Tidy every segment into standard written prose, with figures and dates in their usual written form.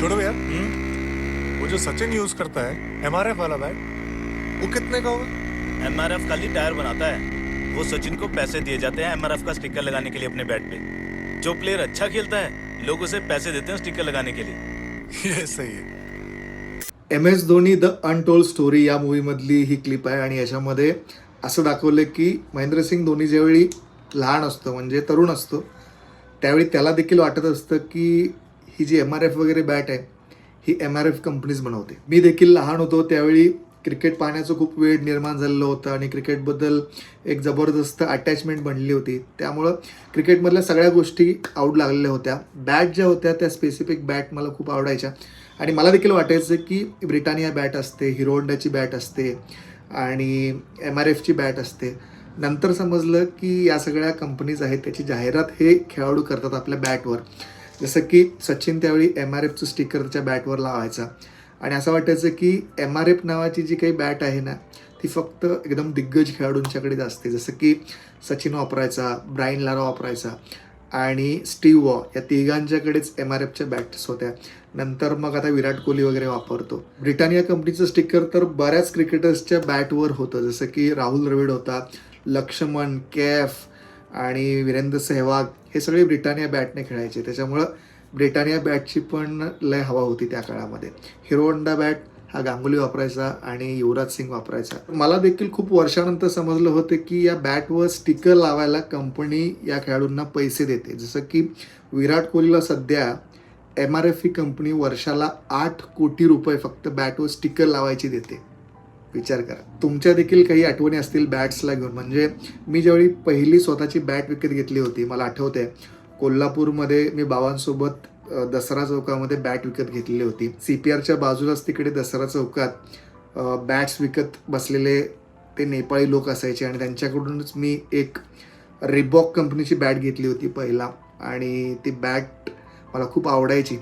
छोड़ो यार, वो जो सचिन यूज करता है एमआरएफ वाला बैट, वो कितने का होगा? एमआरएफ खाली टायर बनाता है। वो सचिन को पैसे दिए जाते हैं एमआरएफ का स्टिकर लगाने के लिए अपने बैट पे। जो प्लेयर अच्छा खेलता है लोग उसे पैसे देते हैं स्टिकर लगाने के लिए। ये सही है. MS Dhoni the untold story या मूवीमधली ही क्लिप आहे आणि याच्यामध्ये असं दाखवलं की महेंद्रसिंग धोनी ज्यावेळी लहान असतो म्हणजे तरुण असतो त्यावेळी त्याला देखील वाटत असतं की ही जी MRF वगैरे बॅट आहे ही MRF कंपनीज बनवते. मी देखील लहान होतो त्यावेळी क्रिकेट पाहण्याचं खूप वेळ निर्माण झालेलं होतं आणि क्रिकेटबद्दल एक जबरदस्त अटॅचमेंट बनली होती. त्यामुळं क्रिकेटमधल्या सगळ्या गोष्टी आवडू लागलेल्या होत्या. बॅट ज्या होत्या त्या स्पेसिफिक बॅट मला खूप आवडायच्या आणि मला देखील वाटायचं की ब्रिटानिया बॅट असते, हिरो होंडाची बॅट असते आणि MRFची बॅट असते. नंतर समजलं की या सगळ्या कंपनीज आहेत त्याची जाहिरात हे खेळाडू करतात आपल्या बॅटवर. जसं की सचिन त्यावेळी MRFचं स्टिकर त्याच्या बॅटवर लावायचा आणि असं वाटायचं की MRF नावाची जी काही बॅट आहे ना ती फक्त एकदम दिग्गज खेळाडूंच्याकडेच असते. जसं की सचिन वापरायचा, ब्रायन लारा वापरायचा आणि स्टीव्ह वॉ या तिघांच्याकडेच MRFच्या बॅट्स होत्या. नंतर मग आता विराट कोहली वगैरे वापरतो. ब्रिटानिया कंपनीचं स्टिकर तर बऱ्याच क्रिकेटर्सच्या बॅटवर होतं. जसं की राहुल द्रविड होता, लक्ष्मण, कैफ आणि वीरेंद्र सेहवाग हे सगळे ब्रिटानिया बॅटने खेळायचे. त्याच्यामुळं ब्रिटानिया बॅटची पण लय हवा होती त्या काळामध्ये. हिरो होंडा बॅट हा गांगुली वापरायचा आणि युवराज सिंग वापरायचा. मला देखील खूप वर्षानंतर समजलं होतं की या बॅटवर स्टिकर लावायला कंपनी या खेळाडूंना पैसे देते. जसं की विराट कोहलीला सध्या MRF ही कंपनी वर्षाला 8 कोटी रुपये फक्त बॅटवर स्टिकर लावायची देते. विचार करा. तुमच्या देखील काही आठवणी असतील बॅट्सला घेऊन. म्हणजे मी ज्यावेळी पहिली स्वतःची बॅट विकत घेतली होती मला आठवतंय कोल्हापूरमध्ये मी बाबांसोबत दसरा चौकामध्ये बॅट विकत घेतलेली होती. CPRच्या बाजूलाच तिकडे दसरा चौकात बॅट्स विकत बसलेले ते नेपाळी लोक असायचे आणि त्यांच्याकडूनच मी एक रिबॉक कंपनीची बॅट घेतली होती पहिला आणि ती बॅट मला खूप आवडायची.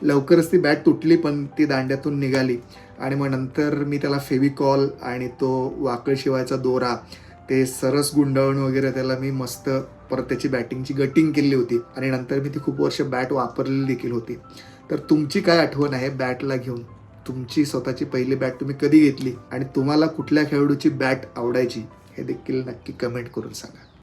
लवकरच ती बॅट तुटली पण ती दांड्यातून निघाली आणि मग नंतर मी त्याला फेविकॉल आणि तो वाकळ शिवायचा दोरा ते सरस गुंडाळून वगैरे त्याला मी मस्त परत त्याची बॅटिंगची गटिंग केली होती आणि नंतर मी ती खूप वर्ष बॅट वापरलेली देखील होती. तर तुमची काय आठवण आहे बॅटला घेऊन? तुमची स्वतःची पहिली बॅट तुम्ही कधी घेतली आणि तुम्हाला कुठल्या खेळाडूची बॅट आवडायची हे देखील नक्की कमेंट करून सांगा.